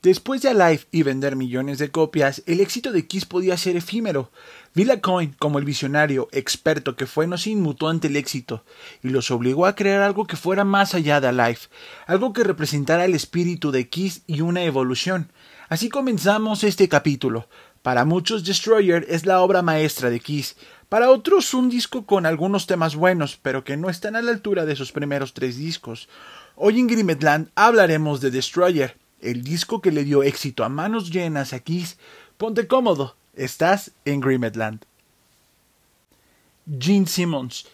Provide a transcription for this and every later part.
Después de Alive y vender millones de copias, el éxito de Kiss podía ser efímero. Bill Aucoin, como el visionario, experto que fue, no se inmutó ante el éxito y los obligó a crear algo que fuera más allá de Alive, algo que representara el espíritu de Kiss y una evolución. Así comenzamos este capítulo. Para muchos Destroyer es la obra maestra de Kiss, para otros un disco con algunos temas buenos, pero que no están a la altura de sus primeros 3 discos. Hoy en Grimmetland hablaremos de Destroyer, el disco que le dio éxito a manos llenas a Kiss. Ponte cómodo, estás en Grimmetland. Gene Simmons.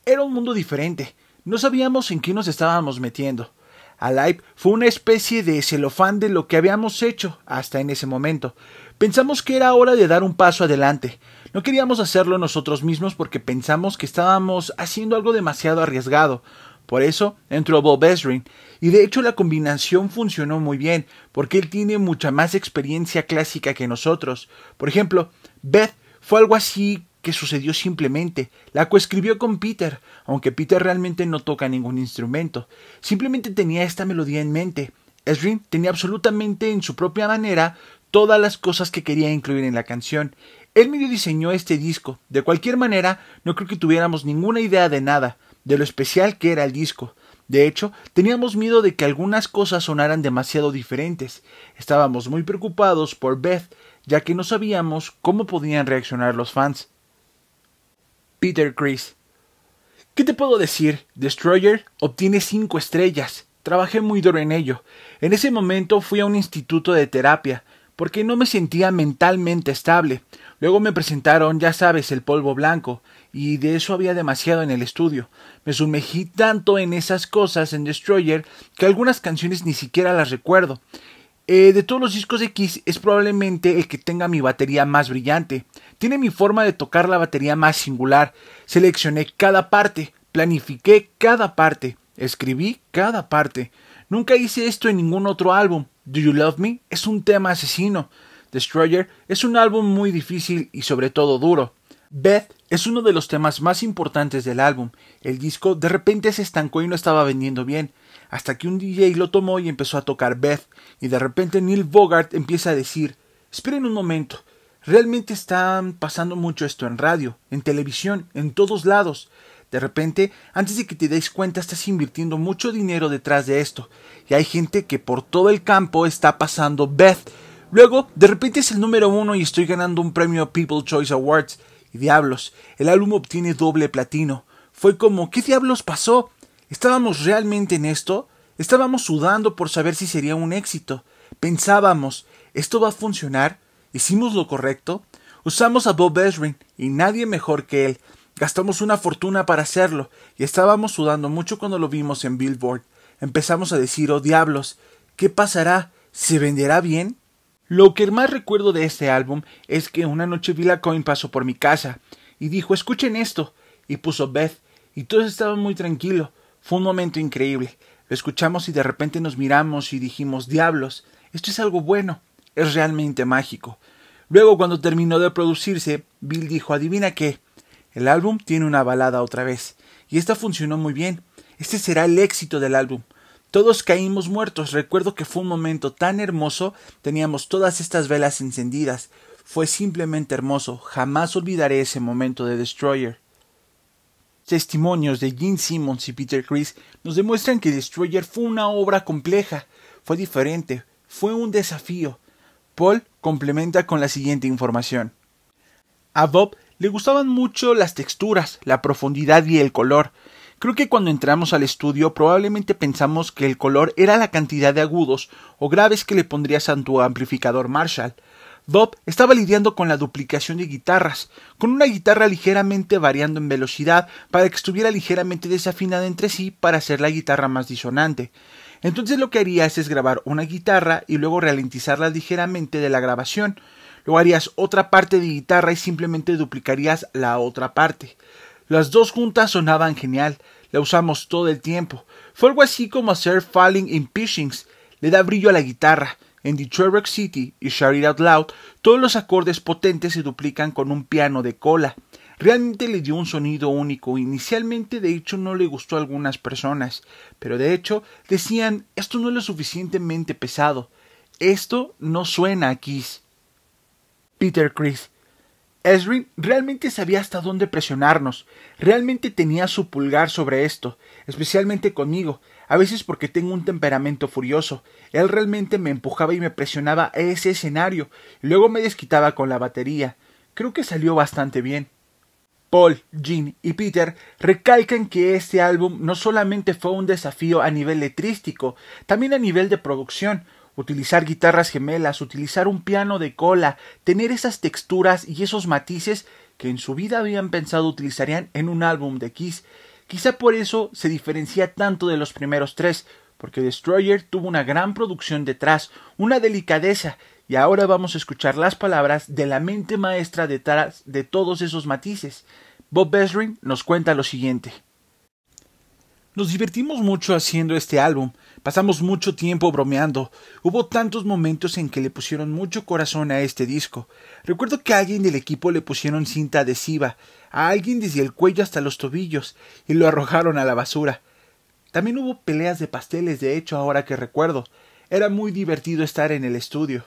Era un mundo diferente, no sabíamos en qué nos estábamos metiendo. Alive fue una especie de celofán de lo que habíamos hecho hasta en ese momento. Pensamos que era hora de dar un paso adelante. No queríamos hacerlo nosotros mismos porque pensamos que estábamos haciendo algo demasiado arriesgado. Por eso entró Bob Ezrin, y de hecho la combinación funcionó muy bien, porque él tiene mucha más experiencia clásica que nosotros. Por ejemplo, Beth fue algo así que sucedió simplemente. La coescribió con Peter, aunque Peter realmente no toca ningún instrumento. Simplemente tenía esta melodía en mente. Ezrin tenía absolutamente en su propia manera todas las cosas que quería incluir en la canción. Él medio diseñó este disco. De cualquier manera, no creo que tuviéramos ninguna idea de nada, de lo especial que era el disco. De hecho, teníamos miedo de que algunas cosas sonaran demasiado diferentes. Estábamos muy preocupados por Beth, ya que no sabíamos cómo podían reaccionar los fans. Peter Criss. ¿Qué te puedo decir? Destroyer obtiene 5 estrellas. Trabajé muy duro en ello. En ese momento fui a un instituto de terapia, porque no me sentía mentalmente estable. Luego me presentaron, ya sabes, el polvo blanco, y de eso había demasiado en el estudio. Me sumergí tanto en esas cosas en Destroyer que algunas canciones ni siquiera las recuerdo. De todos los discos de Kiss es probablemente el que tenga mi batería más brillante. Tiene mi forma de tocar la batería más singular. Seleccioné cada parte, planifiqué cada parte, escribí cada parte. Nunca hice esto en ningún otro álbum. Do You Love Me es un tema asesino. Destroyer es un álbum muy difícil y sobre todo duro. Beth es uno de los temas más importantes del álbum. El disco de repente se estancó y no estaba vendiendo bien, hasta que un DJ lo tomó y empezó a tocar Beth, y de repente Neil Bogart empieza a decir: esperen un momento, realmente están pasando mucho esto en radio, en televisión, en todos lados. De repente, antes de que te des cuenta, estás invirtiendo mucho dinero detrás de esto, y hay gente que por todo el campo está pasando Beth. Luego, de repente es el número 1 y estoy ganando un premio People's Choice Awards. Y diablos, el álbum obtiene doble platino. Fue como, ¿qué diablos pasó? ¿Estábamos realmente en esto? Estábamos sudando por saber si sería un éxito. Pensábamos, ¿esto va a funcionar? ¿Hicimos lo correcto? Usamos a Bob Ezrin, y nadie mejor que él. Gastamos una fortuna para hacerlo, y estábamos sudando mucho cuando lo vimos en Billboard. Empezamos a decir, oh diablos, ¿qué pasará? ¿Se venderá bien? Lo que más recuerdo de este álbum es que una noche Bill Aucoin pasó por mi casa y dijo, escuchen esto, y puso Beth, y todos estaban muy tranquilos. Fue un momento increíble. Lo escuchamos y de repente nos miramos y dijimos, diablos, esto es algo bueno, es realmente mágico. Luego, cuando terminó de producirse, Bill dijo, adivina qué, el álbum tiene una balada otra vez, y esta funcionó muy bien. Este será el éxito del álbum. Todos caímos muertos. Recuerdo que fue un momento tan hermoso. Teníamos todas estas velas encendidas. Fue simplemente hermoso. Jamás olvidaré ese momento de Destroyer. Testimonios de Gene Simmons y Peter Criss nos demuestran que Destroyer fue una obra compleja. Fue diferente. Fue un desafío. Paul complementa con la siguiente información. A Bob le gustaban mucho las texturas, la profundidad y el color. Creo que cuando entramos al estudio probablemente pensamos que el color era la cantidad de agudos o graves que le pondrías a tu amplificador Marshall. Bob estaba lidiando con la duplicación de guitarras, con una guitarra ligeramente variando en velocidad para que estuviera ligeramente desafinada entre sí para hacer la guitarra más disonante. Entonces lo que harías es grabar una guitarra y luego ralentizarla ligeramente de la grabación. Luego harías otra parte de guitarra y simplemente duplicarías la otra parte. Las dos juntas sonaban genial, la usamos todo el tiempo. Fue algo así como hacer Falling in Pieces, le da brillo a la guitarra. En Detroit Rock City y Shout It Out Loud, todos los acordes potentes se duplican con un piano de cola. Realmente le dio un sonido único. Inicialmente, de hecho, no le gustó a algunas personas, pero de hecho decían, esto no es lo suficientemente pesado. esto no suena a Kiss. Peter Criss: Ezrin realmente sabía hasta dónde presionarnos, realmente tenía su pulgar sobre esto, especialmente conmigo, a veces porque tengo un temperamento furioso. Él realmente me empujaba y me presionaba a ese escenario, y luego me desquitaba con la batería. Creo que salió bastante bien. Paul, Gene y Peter recalcan que este álbum no solamente fue un desafío a nivel letrístico, también a nivel de producción. Utilizar guitarras gemelas, utilizar un piano de cola, tener esas texturas y esos matices que en su vida habían pensado utilizarían en un álbum de Kiss. Quizá por eso se diferencia tanto de los primeros tres, porque Destroyer tuvo una gran producción detrás, una delicadeza, y ahora vamos a escuchar las palabras de la mente maestra detrás de todos esos matices. Bob Ezrin nos cuenta lo siguiente. Nos divertimos mucho haciendo este álbum, pasamos mucho tiempo bromeando, hubo tantos momentos en que le pusieron mucho corazón a este disco. Recuerdo que a alguien del equipo le pusieron cinta adhesiva, a alguien desde el cuello hasta los tobillos, y lo arrojaron a la basura. También hubo peleas de pasteles, de hecho, ahora que recuerdo. Era muy divertido estar en el estudio.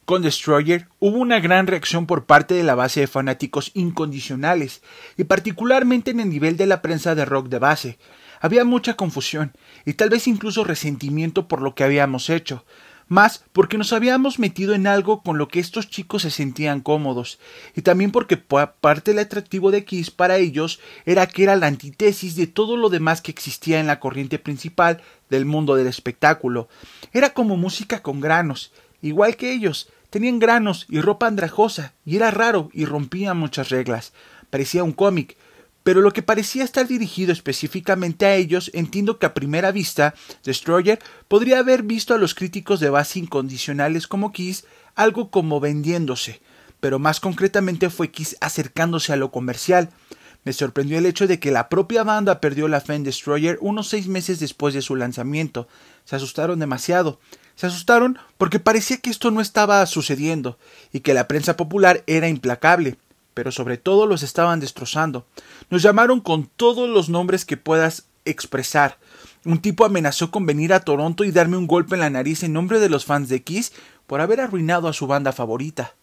Con Destroyer hubo una gran reacción por parte de la base de fanáticos incondicionales, y particularmente en el nivel de la prensa de rock de base. Había mucha confusión, y tal vez incluso resentimiento por lo que habíamos hecho, más porque nos habíamos metido en algo con lo que estos chicos se sentían cómodos, y también porque parte del atractivo de Kiss para ellos era que era la antítesis de todo lo demás que existía en la corriente principal del mundo del espectáculo. Era como música con granos. Igual que ellos, tenían granos y ropa andrajosa, y era raro y rompía muchas reglas. Parecía un cómic, pero lo que parecía estar dirigido específicamente a ellos, entiendo que a primera vista, Destroyer podría haber visto a los críticos de base incondicionales como Kiss algo como vendiéndose, pero más concretamente fue Kiss acercándose a lo comercial. Me sorprendió el hecho de que la propia banda perdió la fe en Destroyer unos 6 meses después de su lanzamiento. Se asustaron demasiado. Se asustaron porque parecía que esto no estaba sucediendo y que la prensa popular era implacable, pero sobre todo los estaban destrozando. Nos llamaron con todos los nombres que puedas expresar. Un tipo amenazó con venir a Toronto y darme un golpe en la nariz en nombre de los fans de Kiss por haber arruinado a su banda favorita.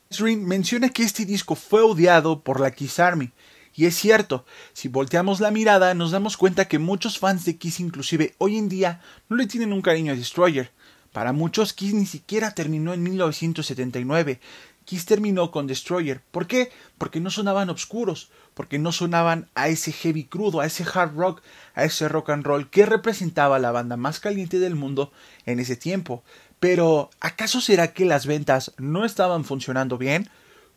Ezrin menciona que este disco fue odiado por la Kiss Army. Y es cierto, si volteamos la mirada nos damos cuenta que muchos fans de Kiss inclusive hoy en día no le tienen un cariño a Destroyer. Para muchos Kiss ni siquiera terminó en 1979, Kiss terminó con Destroyer. ¿Por qué? Porque no sonaban oscuros, porque no sonaban a ese heavy crudo, a ese hard rock, a ese rock and roll que representaba la banda más caliente del mundo en ese tiempo. Pero, ¿acaso será que las ventas no estaban funcionando bien?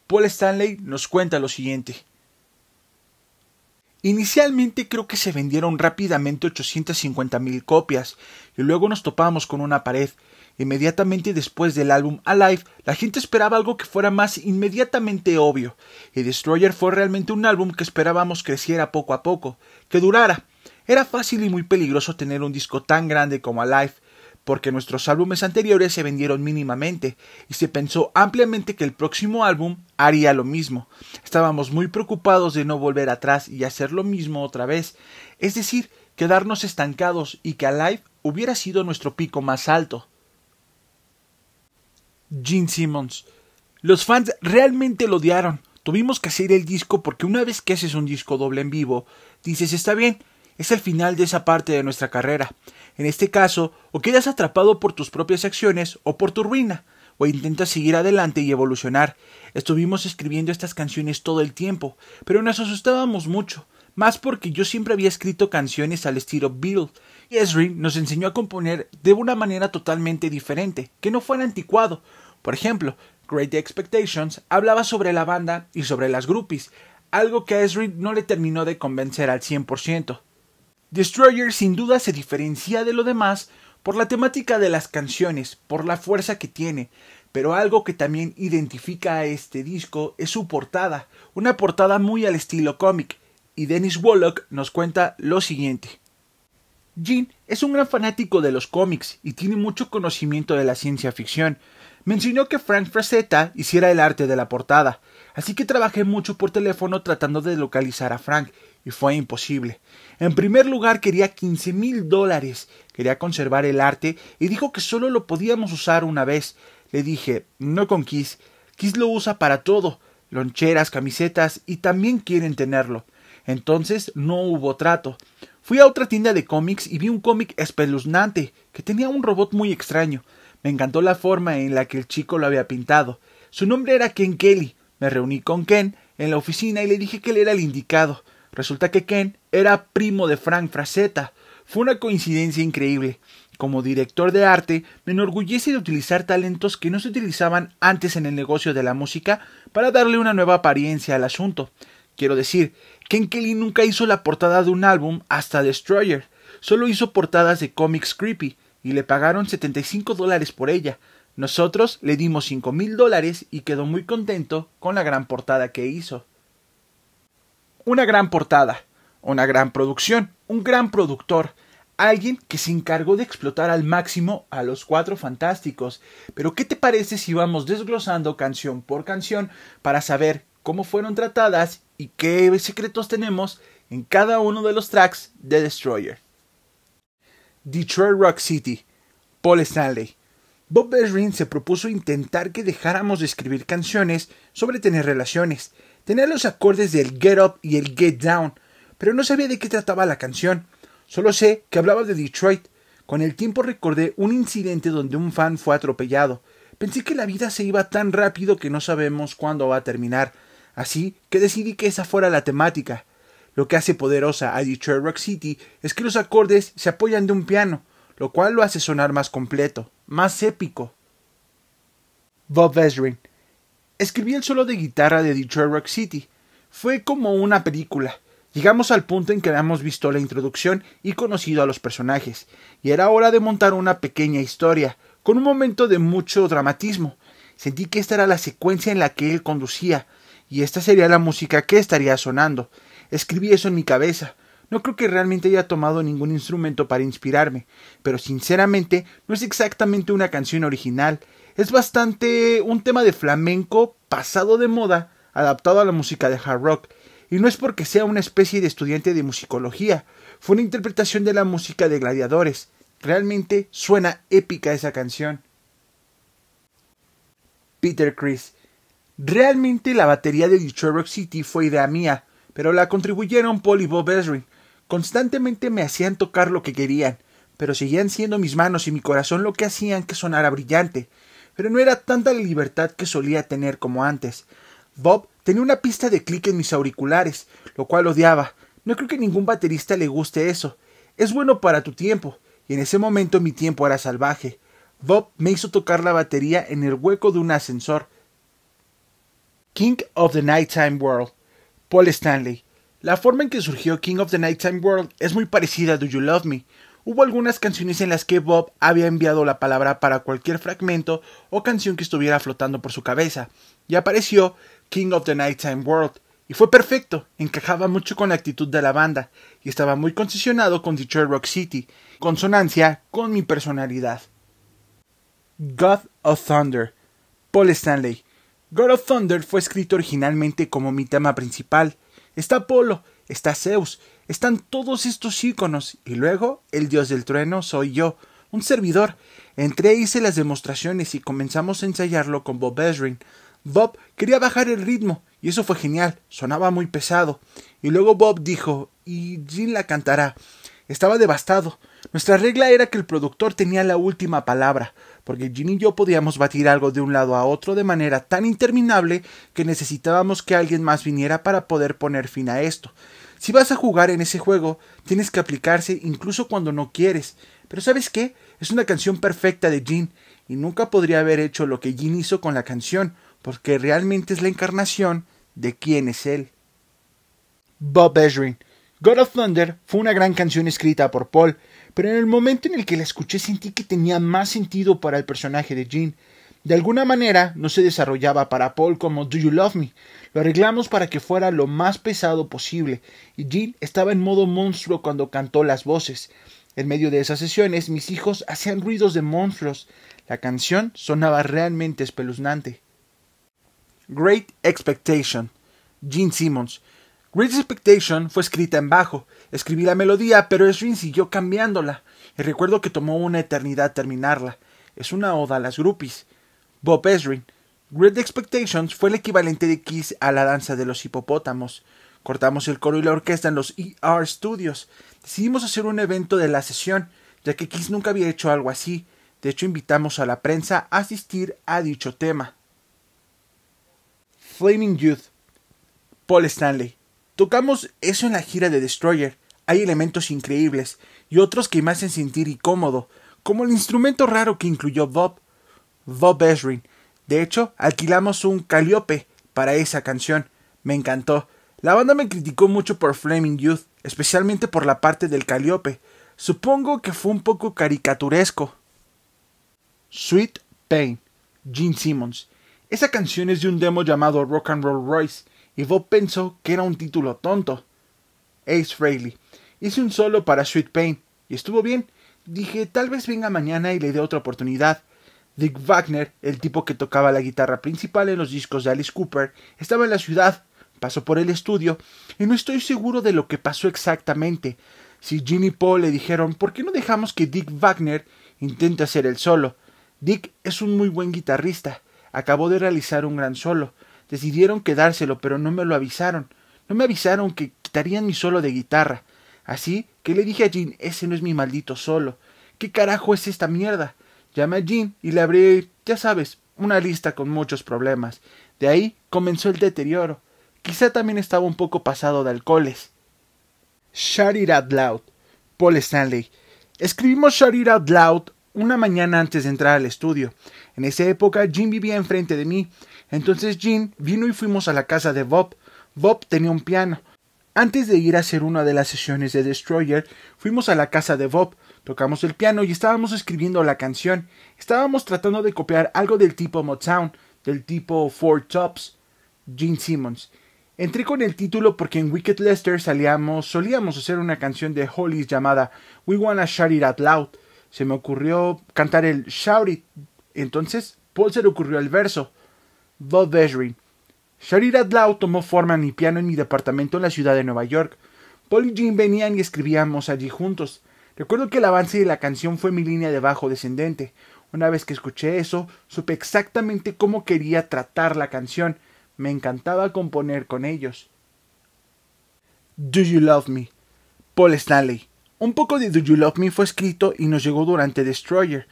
Paul Stanley nos cuenta lo siguiente. Inicialmente creo que se vendieron rápidamente 850,000 copias y luego nos topamos con una pared. Inmediatamente después del álbum Alive, la gente esperaba algo que fuera más inmediatamente obvio, y Destroyer fue realmente un álbum que esperábamos creciera poco a poco, que durara. Era fácil y muy peligroso tener un disco tan grande como Alive, porque nuestros álbumes anteriores se vendieron mínimamente, y se pensó ampliamente que el próximo álbum haría lo mismo. Estábamos muy preocupados de no volver atrás y hacer lo mismo otra vez, es decir, quedarnos estancados y que Alive hubiera sido nuestro pico más alto. Gene Simmons: los fans realmente lo odiaron. Tuvimos que hacer el disco porque una vez que haces un disco doble en vivo, dices está bien, es el final de esa parte de nuestra carrera. En este caso, o quedas atrapado por tus propias acciones o por tu ruina, o intentas seguir adelante y evolucionar. Estuvimos escribiendo estas canciones todo el tiempo, pero nos asustábamos mucho, más porque yo siempre había escrito canciones al estilo Beatle, y Ezrin nos enseñó a componer de una manera totalmente diferente, que no fuera anticuado. Por ejemplo, Great Expectations hablaba sobre la banda y sobre las groupies, algo que a Ezrin no le terminó de convencer al 100%. Destroyer sin duda se diferencia de lo demás por la temática de las canciones, por la fuerza que tiene, pero algo que también identifica a este disco es su portada, una portada muy al estilo cómic, y Dennis Wollock nos cuenta lo siguiente. Gene es un gran fanático de los cómics y tiene mucho conocimiento de la ciencia ficción. Me enseñó que Frank Frazetta hiciera el arte de la portada, así que trabajé mucho por teléfono tratando de localizar a Frank, y fue imposible. En primer lugar quería $15,000, quería conservar el arte y dijo que solo lo podíamos usar una vez. Le dije, no con Kiss, Kiss lo usa para todo, loncheras, camisetas y también quieren tenerlo. Entonces no hubo trato. Fui a otra tienda de cómics y vi un cómic espeluznante que tenía un robot muy extraño. Me encantó la forma en la que el chico lo había pintado. Su nombre era Ken Kelly. Me reuní con Ken en la oficina y le dije que él era el indicado. Resulta que Ken era primo de Frank Frazetta. Fue una coincidencia increíble. Como director de arte, me enorgullece de utilizar talentos que no se utilizaban antes en el negocio de la música para darle una nueva apariencia al asunto. Quiero decir, Ken Kelly nunca hizo la portada de un álbum hasta Destroyer. Solo hizo portadas de cómics creepy y le pagaron $75 por ella. Nosotros le dimos $5,000 y quedó muy contento con la gran portada que hizo. Una gran portada, una gran producción, un gran productor, alguien que se encargó de explotar al máximo a los Cuatro Fantásticos. Pero ¿qué te parece si vamos desglosando canción por canción para saber cómo fueron tratadas y qué secretos tenemos en cada uno de los tracks de Destroyer? Detroit Rock City, Paul Stanley. Bob Ezrin se propuso intentar que dejáramos de escribir canciones sobre tener relaciones. Tenía los acordes del Get Up y el Get Down, pero no sabía de qué trataba la canción. Solo sé que hablaba de Detroit. Con el tiempo recordé un incidente donde un fan fue atropellado. Pensé que la vida se iba tan rápido que no sabemos cuándo va a terminar. Así que decidí que esa fuera la temática. Lo que hace poderosa a Detroit Rock City es que los acordes se apoyan de un piano, lo cual lo hace sonar más completo, más épico. Bob Ezrin. Escribí el solo de guitarra de Detroit Rock City. Fue como una película. Llegamos al punto en que habíamos visto la introducción y conocido a los personajes, y era hora de montar una pequeña historia, con un momento de mucho dramatismo. Sentí que esta era la secuencia en la que él conducía, y esta sería la música que estaría sonando. Escribí eso en mi cabeza. No creo que realmente haya tomado ningún instrumento para inspirarme, pero sinceramente no es exactamente una canción original. Es bastante un tema de flamenco pasado de moda, adaptado a la música de hard rock. Y no es porque sea una especie de estudiante de musicología, fue una interpretación de la música de Gladiadores. Realmente suena épica esa canción. Peter Criss. Realmente la batería de Detroit Rock City fue idea mía, pero la contribuyeron Paul y Bob Ezrin. Constantemente me hacían tocar lo que querían, pero seguían siendo mis manos y mi corazón lo que hacían que sonara brillante. Pero no era tanta la libertad que solía tener como antes. Bob tenía una pista de clic en mis auriculares, lo cual odiaba. No creo que ningún baterista le guste eso. Es bueno para tu tiempo, y en ese momento mi tiempo era salvaje. Bob me hizo tocar la batería en el hueco de un ascensor. King of the Nighttime World, Paul Stanley. La forma en que surgió King of the Nighttime World es muy parecida a Do You Love Me. Hubo algunas canciones en las que Bob había enviado la palabra para cualquier fragmento o canción que estuviera flotando por su cabeza, y apareció King of the Nighttime World, y fue perfecto, encajaba mucho con la actitud de la banda, y estaba muy concesionado con Detroit Rock City, consonancia con mi personalidad. God of Thunder, Paul Stanley. God of Thunder fue escrito originalmente como mi tema principal. Está Apolo, está Zeus, están todos estos íconos, y luego el dios del trueno soy yo, un servidor. Entré e hice las demostraciones y comenzamos a ensayarlo con Bob Ezrin. Bob quería bajar el ritmo, y eso fue genial, sonaba muy pesado. Y luego Bob dijo, y Gene la cantará. Estaba devastado. Nuestra regla era que el productor tenía la última palabra, porque Gene y yo podíamos batir algo de un lado a otro de manera tan interminable que necesitábamos que alguien más viniera para poder poner fin a esto. Si vas a jugar en ese juego, tienes que aplicarse incluso cuando no quieres. Pero ¿sabes qué? Es una canción perfecta de Gene, y nunca podría haber hecho lo que Gene hizo con la canción, porque realmente es la encarnación de quién es él. Bob Ezrin. God of Thunder fue una gran canción escrita por Paul, pero en el momento en el que la escuché sentí que tenía más sentido para el personaje de Gene. De alguna manera no se desarrollaba para Paul como Do You Love Me. Lo arreglamos para que fuera lo más pesado posible, y Gene estaba en modo monstruo cuando cantó las voces. En medio de esas sesiones mis hijos hacían ruidos de monstruos. La canción sonaba realmente espeluznante. Great Expectation, Gene Simmons. Great Expectation fue escrita en bajo. Escribí la melodía, pero Ezrin siguió cambiándola, y recuerdo que tomó una eternidad terminarla. Es una oda a las groupies. Bob Ezrin. Great Expectations fue el equivalente de Kiss a la danza de los hipopótamos. Cortamos el coro y la orquesta en los ER Studios. Decidimos hacer un evento de la sesión, ya que Kiss nunca había hecho algo así. De hecho, invitamos a la prensa a asistir a dicho tema. Flaming Youth. Paul Stanley. Tocamos eso en la gira de Destroyer. Hay elementos increíbles y otros que me hacen sentir incómodo, como el instrumento raro que incluyó Bob Ezrin. De hecho, alquilamos un Calliope para esa canción. Me encantó. La banda me criticó mucho por Flaming Youth, especialmente por la parte del Calliope. Supongo que fue un poco caricaturesco. Sweet Pain. Gene Simmons. Esa canción es de un demo llamado Rock and Roll Royce, y Bob pensó que era un título tonto. Ace Frehley. Hice un solo para Sweet Pain, y estuvo bien. Dije, tal vez venga mañana y le dé otra oportunidad. Dick Wagner, el tipo que tocaba la guitarra principal en los discos de Alice Cooper, estaba en la ciudad, pasó por el estudio, y no estoy seguro de lo que pasó exactamente. Si Gene y Paul le dijeron, ¿por qué no dejamos que Dick Wagner intente hacer el solo? Dick es un muy buen guitarrista. Acabó de realizar un gran solo. Decidieron quedárselo, pero no me lo avisaron. No me avisaron que quitarían mi solo de guitarra. Así que le dije a Gene, ese no es mi maldito solo. ¿Qué carajo es esta mierda? Llamé a Gene y le abrí, ya sabes, una lista con muchos problemas. De ahí comenzó el deterioro. Quizá también estaba un poco pasado de alcoholes. Shout It Out Loud. Paul Stanley. Escribimos Shout It Out Loud una mañana antes de entrar al estudio. En esa época Gene vivía enfrente de mí. Entonces Gene vino y fuimos a la casa de Bob. Bob tenía un piano. Antes de ir a hacer una de las sesiones de Destroyer, fuimos a la casa de Bob, tocamos el piano y estábamos escribiendo la canción. Estábamos tratando de copiar algo del tipo Motown, del tipo Four Tops. Gene Simmons. Entré con el título porque en Wicked Lester solíamos hacer una canción de Hollies llamada We Wanna Shout It Out Loud. Se me ocurrió cantar el Shout It. Entonces, Paul se le ocurrió el verso. Bob Ezrin. Shout It Out Loud tomó forma en mi piano en mi departamento en la ciudad de Nueva York. Paul y Gene venían y escribíamos allí juntos. Recuerdo que el avance de la canción fue mi línea de bajo descendente. Una vez que escuché eso, supe exactamente cómo quería tratar la canción. Me encantaba componer con ellos. Do You Love Me. Paul Stanley. Un poco de Do You Love Me fue escrito y nos llegó durante Destroyer.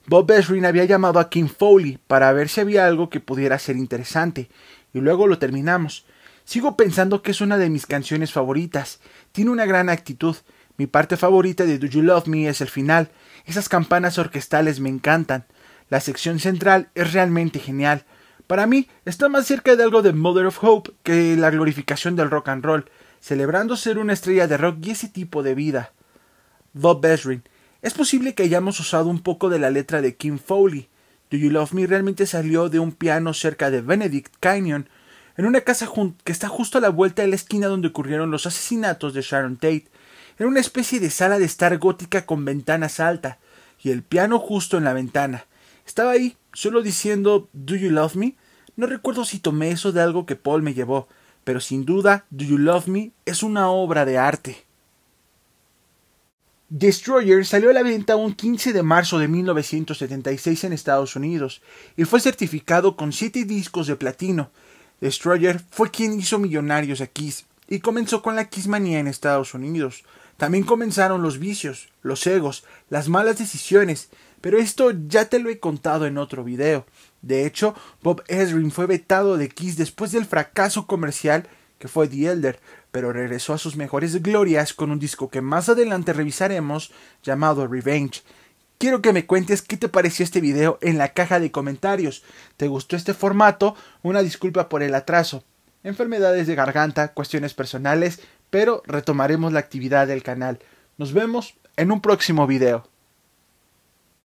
Bob Ezrin había llamado a Kim Fowley para ver si había algo que pudiera ser interesante, y luego lo terminamos. Sigo pensando que es una de mis canciones favoritas. Tiene una gran actitud. Mi parte favorita de Do You Love Me es el final. Esas campanas orquestales me encantan. La sección central es realmente genial. Para mí, está más cerca de algo de Mother of Hope que la glorificación del rock and roll, celebrando ser una estrella de rock y ese tipo de vida. Bob Ezrin. Es posible que hayamos usado un poco de la letra de Kim Fowley. Do You Love Me realmente salió de un piano cerca de Benedict Canyon, en una casa que está justo a la vuelta de la esquina donde ocurrieron los asesinatos de Sharon Tate. Era una especie de sala de estar gótica con ventanas altas, y el piano justo en la ventana. Estaba ahí, solo diciendo Do You Love Me. No recuerdo si tomé eso de algo que Paul me llevó, pero sin duda Do You Love Me es una obra de arte. Destroyer salió a la venta un 15 de marzo de 1976 en Estados Unidos y fue certificado con 7 discos de platino. Destroyer fue quien hizo millonarios a Kiss y comenzó con la Kissmanía en Estados Unidos. También comenzaron los vicios, los egos, las malas decisiones, pero esto ya te lo he contado en otro video. De hecho, Bob Ezrin fue vetado de Kiss después del fracaso comercial que fue The Elder, pero regresó a sus mejores glorias con un disco que más adelante revisaremos llamado Revenge. Quiero que me cuentes qué te pareció este video en la caja de comentarios. ¿Te gustó este formato? Una disculpa por el atraso. Enfermedades de garganta, cuestiones personales, pero retomaremos la actividad del canal. Nos vemos en un próximo video.